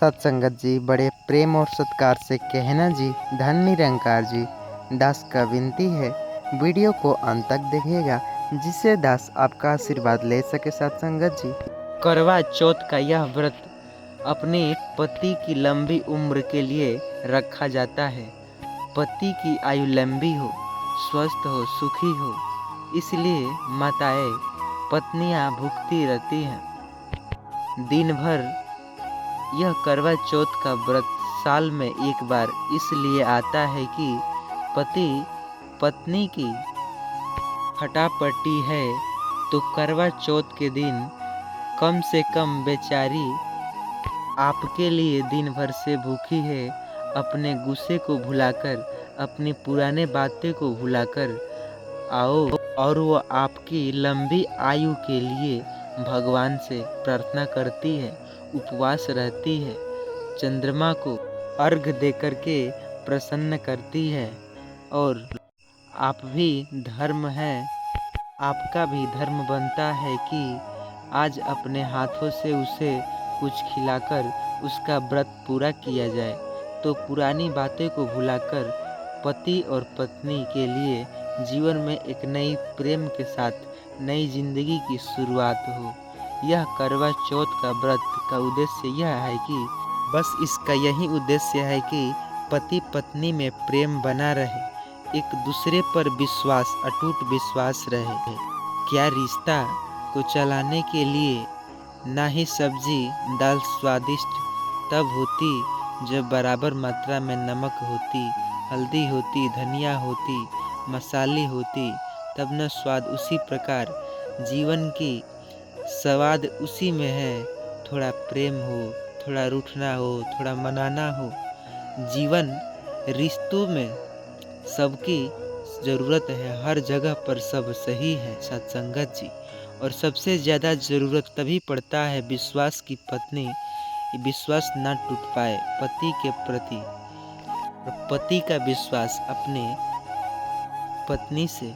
सत्संगत जी बड़े प्रेम और सत्कार से कहना जी, धन निरंकार जी। दास का विनती है वीडियो को अंत तक देखिएगा, जिससे दास आपका आशीर्वाद ले सके। सत्संगत जी, करवा चौथ का यह व्रत अपने पति की लंबी उम्र के लिए रखा जाता है। पति की आयु लंबी हो, स्वस्थ हो, सुखी हो, इसलिए माताएं पत्नियां भूखती रहती हैं दिन भर। यह करवा चौथ का व्रत साल में एक बार इसलिए आता है कि पति पत्नी की हटापटी है, तो करवा चौथ के दिन कम से कम बेचारी आपके लिए दिन भर से भूखी है। अपने गुस्से को भुलाकर, अपनी पुराने बातें को भुलाकर आओ और वो आपकी लंबी आयु के लिए भगवान से प्रार्थना करती है, उपवास रहती है, चंद्रमा को अर्घ देकर के प्रसन्न करती है। और आप भी धर्म है, आपका भी धर्म बनता है कि आज अपने हाथों से उसे कुछ खिलाकर उसका व्रत पूरा किया जाए। तो पुरानी बातें को भुलाकर पति और पत्नी के लिए जीवन में एक नई प्रेम के साथ नई जिंदगी की शुरुआत हो। यह करवा चौथ का व्रत का उद्देश्य यह है कि बस इसका यही उद्देश्य है कि पति पत्नी में प्रेम बना रहे, एक दूसरे पर विश्वास, अटूट विश्वास रहे। क्या रिश्ता को चलाने के लिए ना ही सब्जी दाल स्वादिष्ट तब होती जब बराबर मात्रा में नमक होती, हल्दी होती, धनिया होती, मसाले होती, तब न स्वाद। उसी प्रकार जीवन की स्वाद उसी में है। थोड़ा प्रेम हो, थोड़ा रूठना हो, थोड़ा मनाना हो। जीवन रिश्तों में सबकी ज़रूरत है, हर जगह पर सब सही है सत्संगत जी। और सबसे ज़्यादा ज़रूरत तभी पड़ता है विश्वास की। पत्नी विश्वास ना टूट पाए पति के प्रति, और पति का विश्वास अपने पत्नी से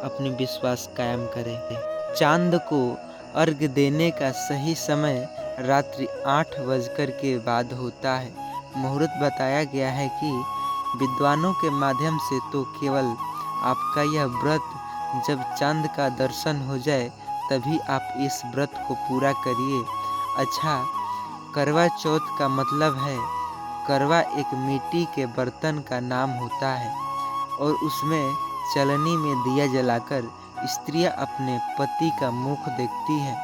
अपनी विश्वास कायम करे। चांद को अर्घ देने का सही समय रात्रि 8 बजकर के बाद होता है। मुहूर्त बताया गया है कि विद्वानों के माध्यम से तो केवल आपका यह व्रत जब चांद का दर्शन हो जाए तभी आप इस व्रत को पूरा करिए। अच्छा, करवा चौथ का मतलब है, करवा एक मिट्टी के बर्तन का नाम होता है और उसमें चलनी में दिया जलाकर स्त्रियां अपने पति का मुख देखती हैं।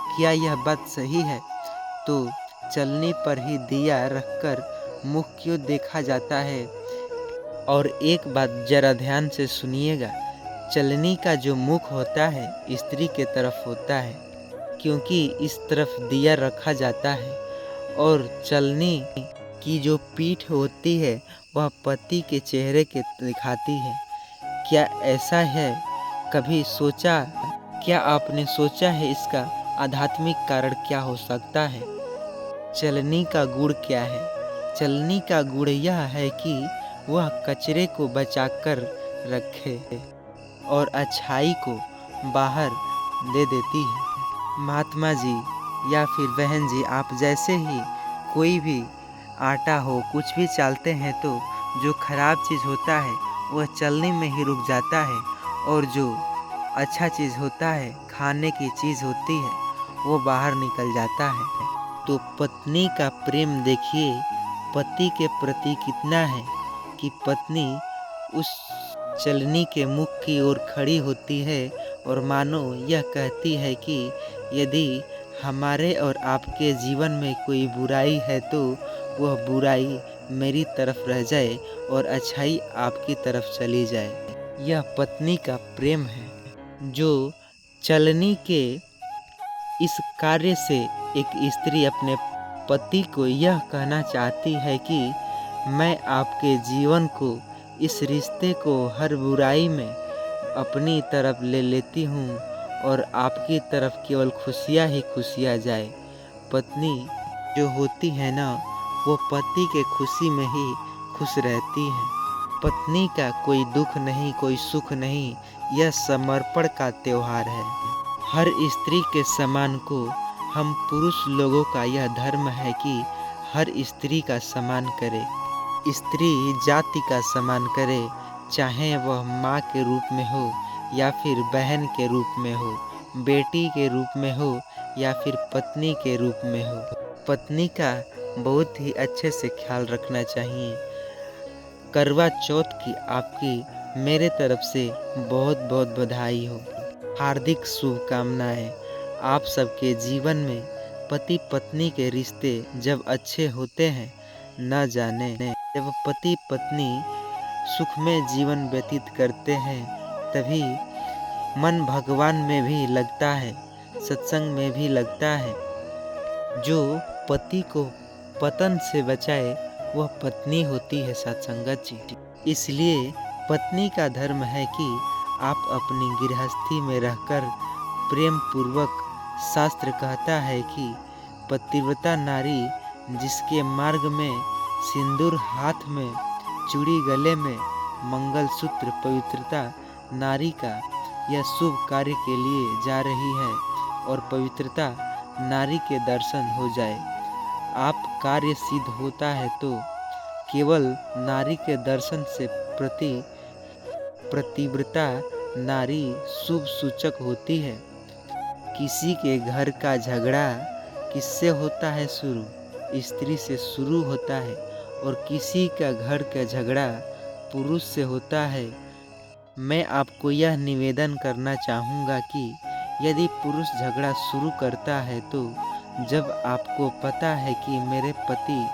क्या यह बात सही है? तो चलनी पर ही दिया रखकर मुख क्यों देखा जाता है? और एक बात जरा ध्यान से सुनिएगा, चलनी का जो मुख होता है स्त्री के तरफ होता है, क्योंकि इस तरफ दिया रखा जाता है। और चलनी की जो पीठ होती है वह पति के चेहरे के दिखाती है। क्या ऐसा है? कभी सोचा? क्या आपने सोचा है इसका आध्यात्मिक कारण क्या हो सकता है? चलनी का गुण क्या है? चलनी का गुण यह है कि वह कचरे को बचाकर रखे और अच्छाई को बाहर दे देती है। महात्मा जी या फिर बहन जी, आप जैसे ही कोई भी आटा हो, कुछ भी चालते हैं तो जो खराब चीज़ होता है वह चलनी में ही रुक जाता है, और जो अच्छा चीज़ होता है, खाने की चीज़ होती है, वो बाहर निकल जाता है। तो पत्नी का प्रेम देखिए पति के प्रति कितना है कि पत्नी उस चलनी के मुख की ओर खड़ी होती है और मानो यह कहती है कि यदि हमारे और आपके जीवन में कोई बुराई है तो वह बुराई मेरी तरफ रह जाए और अच्छाई आपकी तरफ चली जाए। यह पत्नी का प्रेम है। जो चलनी के इस कार्य से एक स्त्री अपने पति को यह कहना चाहती है कि मैं आपके जीवन को, इस रिश्ते को हर बुराई में अपनी तरफ ले लेती हूँ और आपकी तरफ केवल खुशियाँ ही खुशियाँ जाए। पत्नी जो होती है ना, वो पति के खुशी में ही खुश रहती है। पत्नी का कोई दुख नहीं, कोई सुख नहीं, यह समर्पण का त्योहार है। हर स्त्री के सम्मान को हम पुरुष लोगों का यह धर्म है कि हर स्त्री का सम्मान करे, स्त्री जाति का सम्मान करे, चाहे वह माँ के रूप में हो या फिर बहन के रूप में हो, बेटी के रूप में हो या फिर पत्नी के रूप में हो। पत्नी का बहुत ही अच्छे से ख्याल रखना चाहिए। करवा चौथ की आपकी मेरे तरफ से बहुत बहुत बधाई हो, हार्दिक शुभकामनाएं। आप सबके जीवन में पति पत्नी के रिश्ते जब अच्छे होते हैं, न जाने जब पति पत्नी सुख में जीवन व्यतीत करते हैं, तभी मन भगवान में भी लगता है, सत्संग में भी लगता है। जो पति को पतन से बचाए वह पत्नी होती है सत्संगत जी। इसलिए पत्नी का धर्म है कि आप अपनी गृहस्थी में रहकर प्रेम पूर्वक, शास्त्र कहता है कि पतिव्रता नारी जिसके मार्ग में सिंदूर हाथ में, चूड़ी गले में, मंगलसूत्र पवित्रता नारी का, यह शुभ कार्य के लिए जा रही है और पवित्रता नारी के दर्शन हो जाए। आप कार्य सिद्ध होता है तो केवल नारी के दर्शन से पतिव्रता नारी शुभ सूचक होती है। किसी के घर का झगड़ा किससे होता है शुरू? स्त्री से शुरू होता है, और किसी का घर का झगड़ा पुरुष से होता है। मैं आपको यह निवेदन करना चाहूँगा कि यदि पुरुष झगड़ा शुरू करता है तो जब आपको पता है कि मेरे पति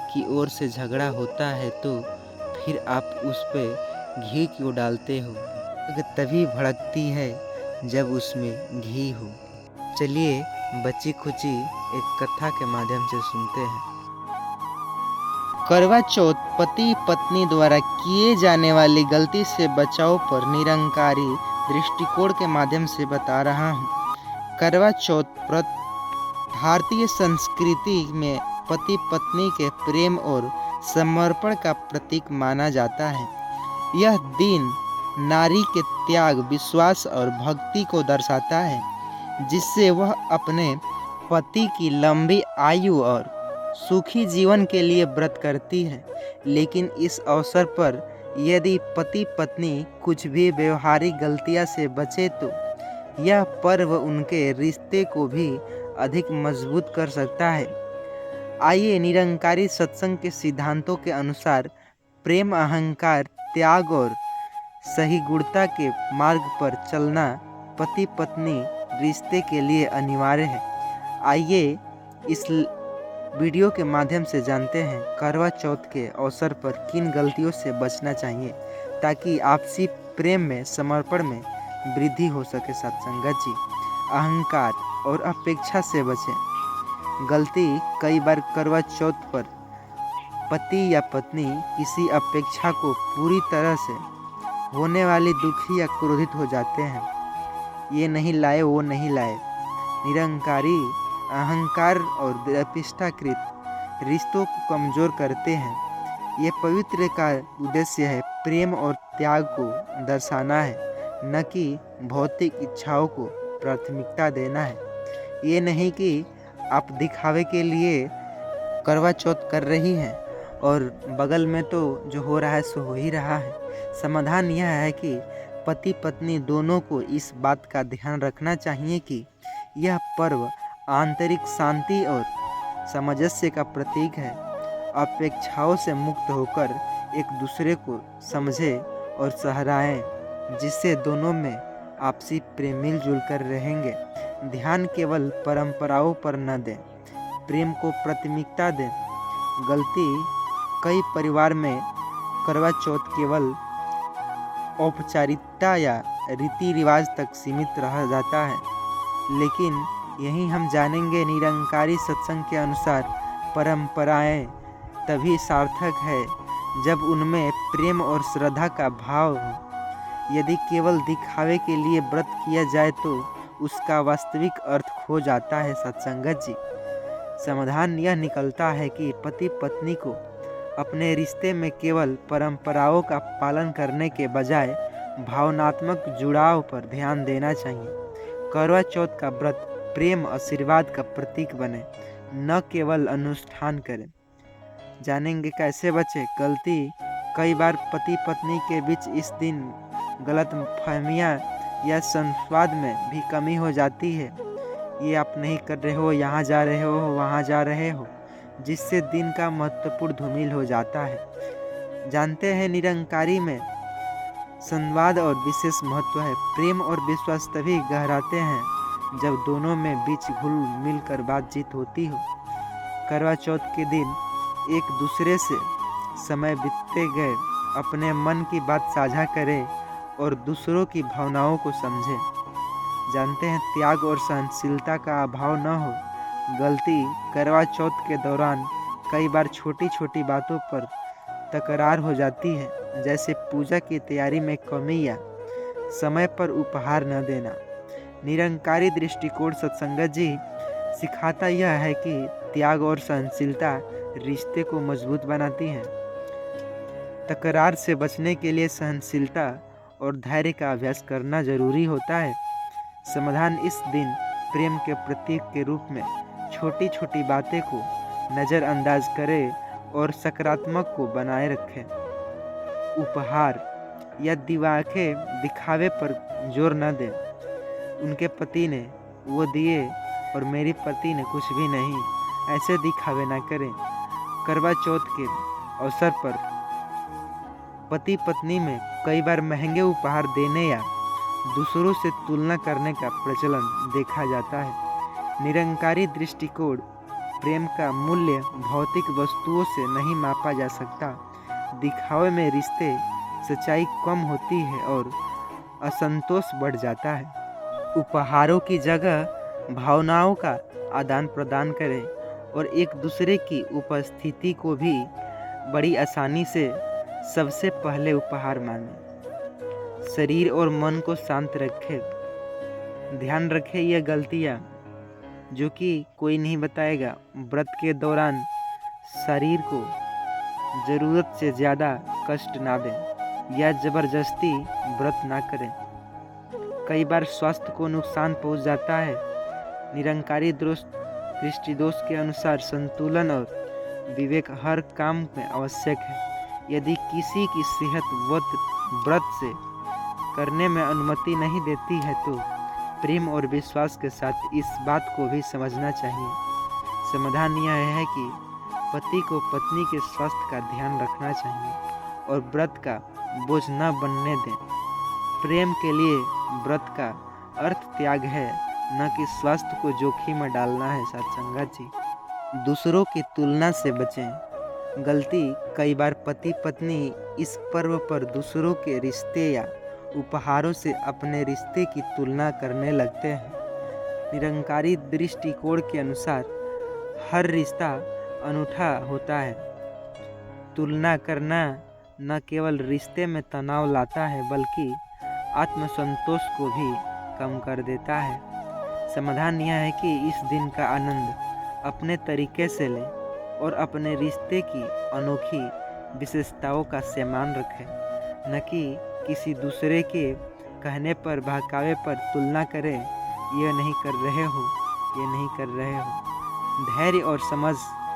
की ओर से झगड़ा होता है, तो फिर आप उस पर घी क्यों डालते हो? तभी भड़कती है जब उसमें घी हो। चलिए बची खुची एक कथा के माध्यम से सुनते हैं। करवा चौथ पति पत्नी द्वारा किए जाने वाली गलती से बचाव पर निरंकारी दृष्टिकोण के माध्यम से बता रहा हूँ। करवा चौथ व्रत भारतीय संस्कृति में पति पत्नी के प्रेम और समर्पण का प्रतीक माना जाता है। यह दिन नारी के त्याग, विश्वास और भक्ति को दर्शाता है, जिससे वह अपने पति की लंबी आयु और सुखी जीवन के लिए व्रत करती है। लेकिन इस अवसर पर यदि पति पत्नी कुछ भी व्यवहारिक गलतियां से बचे तो यह पर्व उनके रिश्ते को भी अधिक मजबूत कर सकता है। आइए निरंकारी सत्संग के सिद्धांतों के अनुसार प्रेम, अहंकार, त्याग और सही गुणता के मार्ग पर चलना पति पत्नी रिश्ते के लिए अनिवार्य है। आइए इस वीडियो के माध्यम से जानते हैं करवा चौथ के अवसर पर किन गलतियों से बचना चाहिए ताकि आपसी प्रेम में, समर्पण में वृद्धि हो सके। सत्संगत जी, अहंकार और अपेक्षा से बचें। गलती कई बार करवा चौथ पर पति या पत्नी किसी अपेक्षा को पूरी तरह से होने वाली दुखी या क्रोधित हो जाते हैं। ये नहीं लाए, वो नहीं लाए। निरंकारी अहंकार और अपेक्षाकृत रिश्तों को कमज़ोर करते हैं। ये पवित्र का उद्देश्य है प्रेम और त्याग को दर्शाना है, न कि भौतिक इच्छाओं को प्राथमिकता देना है। ये नहीं कि आप दिखावे के लिए करवा चौथ कर रही हैं और बगल में तो जो हो रहा है सो हो ही रहा है। समाधान यह है कि पति पत्नी दोनों को इस बात का ध्यान रखना चाहिए कि यह पर्व आंतरिक शांति और सामंजस्य का प्रतीक है। अपेक्षाओं से मुक्त होकर एक दूसरे को समझें और सराहें, जिससे दोनों में आपसी प्रेम मिलजुल कर रहेंगे। ध्यान केवल परंपराओं पर न दें, प्रेम को प्राथमिकता दें। गलती कई परिवार में करवा चौथ केवल औपचारिकता या रीति रिवाज तक सीमित रह जाता है, लेकिन यही हम जानेंगे निरंकारी सत्संग के अनुसार परंपराएं तभी सार्थक है जब उनमें प्रेम और श्रद्धा का भाव हो। यदि केवल दिखावे के लिए व्रत किया जाए तो उसका वास्तविक अर्थ खो जाता है। सत्संगत जी, समाधान यह निकलता है कि पति पत्नी को अपने रिश्ते में केवल परंपराओं का पालन करने के बजाय भावनात्मक जुड़ाव पर ध्यान देना चाहिए। करवा चौथ का व्रत प्रेम, आशीर्वाद का प्रतीक बने, न केवल अनुष्ठान करें। जानेंगे कैसे बचे। गलती कई बार पति पत्नी के बीच इस दिन गलत फहमियाँ या संवाद में भी कमी हो जाती है। ये आप नहीं कर रहे हो, यहाँ जा रहे हो, वहाँ जा रहे हो, जिससे दिन का महत्वपूर्ण धूमिल हो जाता है। जानते हैं निरंकारी में संवाद और विशेष महत्व है। प्रेम और विश्वास तभी गहराते हैं जब दोनों में बीच घुल मिल कर बातचीत होती हो। करवा चौथ के दिन एक दूसरे से समय बीतते गए अपने मन की बात साझा करें और दूसरों की भावनाओं को समझें। जानते हैं त्याग और सहनशीलता का अभाव न हो। गलती करवा चौथ के दौरान कई बार छोटी छोटी बातों पर तकरार हो जाती है, जैसे पूजा की तैयारी में कमी या समय पर उपहार न देना। निरंकारी दृष्टिकोण सत्संगत जी सिखाता यह है कि त्याग और सहनशीलता रिश्ते को मजबूत बनाती है। तकरार से बचने के लिए सहनशीलता और धैर्य का अभ्यास करना जरूरी होता है। समाधान इस दिन प्रेम के प्रतीक के रूप में छोटी छोटी बातें को नज़रअंदाज करें और सकारात्मक को बनाए रखें। उपहार या दिखावे पर जोर न दें। उनके पति ने वो दिए और मेरी पति ने कुछ भी नहीं, ऐसे दिखावे ना करें। करवा चौथ के अवसर पर पति पत्नी में कई बार महंगे उपहार देने या दूसरों से तुलना करने का प्रचलन देखा जाता है। निरंकारी दृष्टिकोण प्रेम का मूल्य भौतिक वस्तुओं से नहीं मापा जा सकता। दिखावे में रिश्ते सच्चाई कम होती है और असंतोष बढ़ जाता है। उपहारों की जगह भावनाओं का आदान प्रदान करें और एक दूसरे की उपस्थिति को भी बड़ी आसानी से सबसे पहले उपहार मानें। शरीर और मन को शांत रखें। ध्यान रखें यह गलतियाँ जो कि कोई नहीं बताएगा। व्रत के दौरान शरीर को ज़रूरत से ज़्यादा कष्ट ना दें या ज़बरदस्ती व्रत ना करें। कई बार स्वास्थ्य को नुकसान पहुंच जाता है। निरंकारी दृष्टिदोष के अनुसार संतुलन और विवेक हर काम में आवश्यक है। यदि किसी की सेहत व्रत से करने में अनुमति नहीं देती है तो प्रेम और विश्वास के साथ इस बात को भी समझना चाहिए। समाधान यह है कि पति को पत्नी के स्वास्थ्य का ध्यान रखना चाहिए और व्रत का बोझ न बनने दें। प्रेम के लिए व्रत का अर्थ त्याग है, न कि स्वास्थ्य को जोखिम में डालना है। सत्संगत जी दूसरों की तुलना से बचें। गलती कई बार पति पत्नी इस पर्व पर दूसरों के रिश्ते या उपहारों से अपने रिश्ते की तुलना करने लगते हैं। निरंकारी दृष्टिकोण के अनुसार हर रिश्ता अनूठा होता है। तुलना करना न केवल रिश्ते में तनाव लाता है बल्कि आत्मसंतोष को भी कम कर देता है। समाधान यह है कि इस दिन का आनंद अपने तरीके से लें और अपने रिश्ते की अनोखी विशेषताओं का सम्मान रखें, न कि किसी दूसरे के कहने पर बहकावे पर तुलना करें। ये नहीं कर रहे हो, ये नहीं कर रहे हो। धैर्य और समझ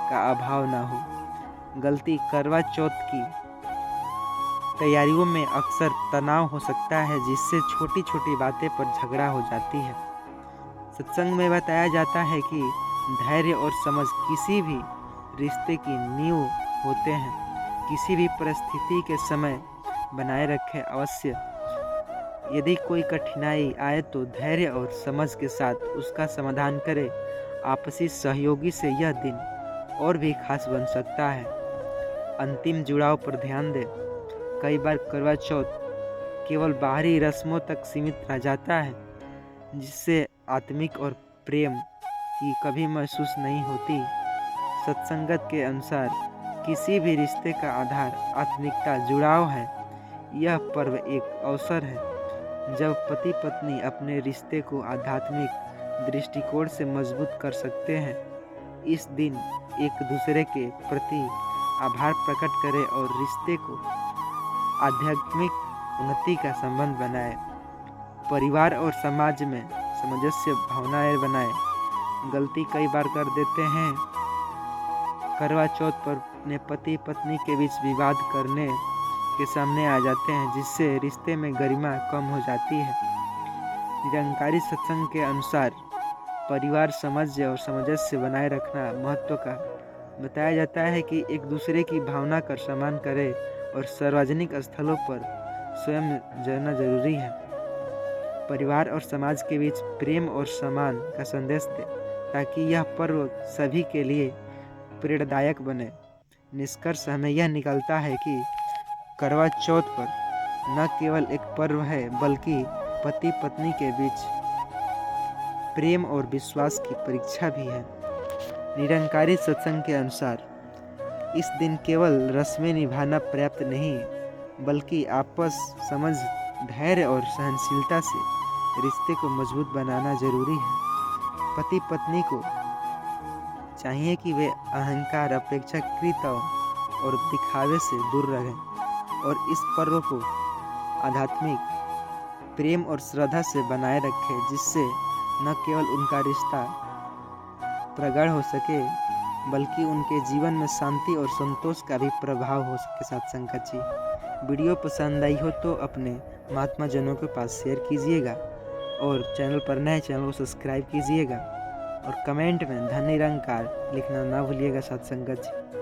का अभाव ना हो। गलती करवा चौथ की तैयारियों में अक्सर तनाव हो सकता है, जिससे छोटी छोटी बातें पर झगड़ा हो जाती है। सत्संग में बताया जाता है कि धैर्य और समझ किसी भी रिश्ते की नींव होते हैं। किसी भी परिस्थिति के समय बनाए रखें अवश्य। यदि कोई कठिनाई आए तो धैर्य और समझ के साथ उसका समाधान करें। आपसी सहयोगी से यह दिन और भी खास बन सकता है। अंतिम जुड़ाव पर ध्यान दें। कई बार करवा चौथ केवल बाहरी रस्मों तक सीमित रह जाता है, जिससे आत्मिक और प्रेम की कभी महसूस नहीं होती। सत्संगत के अनुसार किसी भी रिश्ते का आधार आत्मिकता जुड़ाव है। यह पर्व एक अवसर है जब पति पत्नी अपने रिश्ते को आध्यात्मिक दृष्टिकोण से मजबूत कर सकते हैं। इस दिन एक दूसरे के प्रति आभार प्रकट करें और रिश्ते को आध्यात्मिक उन्नति का संबंध बनाए। परिवार और समाज में सामंजस्य भावनाएं बनाए। गलती कई बार कर देते हैं करवा चौथ पर अपने पति पत्नी के बीच विवाद करने के सामने आ जाते हैं, जिससे रिश्ते में गरिमा कम हो जाती है। निरंकारी सत्संग के अनुसार परिवार समझ और सामंजस्य बनाए रखना महत्व का बताया जाता है कि एक दूसरे की भावना का सम्मान करें और सार्वजनिक स्थलों पर स्वयं रहना जरूरी है। परिवार और समाज के बीच प्रेम और सम्मान का संदेश दे ताकि यह पर्व सभी के लिए प्रेरणादायक बने। निष्कर्ष हमें यह निकलता है कि करवा चौथ पर न केवल एक पर्व है बल्कि पति पत्नी के बीच प्रेम और विश्वास की परीक्षा भी है। निरंकारी सत्संग के अनुसार इस दिन केवल रस्में निभाना पर्याप्त नहीं, बल्कि आपस समझ, धैर्य और सहनशीलता से रिश्ते को मजबूत बनाना जरूरी है। पति पत्नी को चाहिए कि वे अहंकार, अपेक्षाकृत और दिखावे से दूर रहें और इस पर्व को आध्यात्मिक प्रेम और श्रद्धा से बनाए रखें, जिससे न केवल उनका रिश्ता प्रगाढ़ हो सके बल्कि उनके जीवन में शांति और संतोष का भी प्रभाव हो सके। साथ संगत जी, वीडियो पसंद आई हो तो अपने महात्मा जनों के पास शेयर कीजिएगा और चैनल पर नए चैनल को सब्सक्राइब कीजिएगा और कमेंट में धन निरंकार लिखना ना भूलिएगा। साथ संगत जी।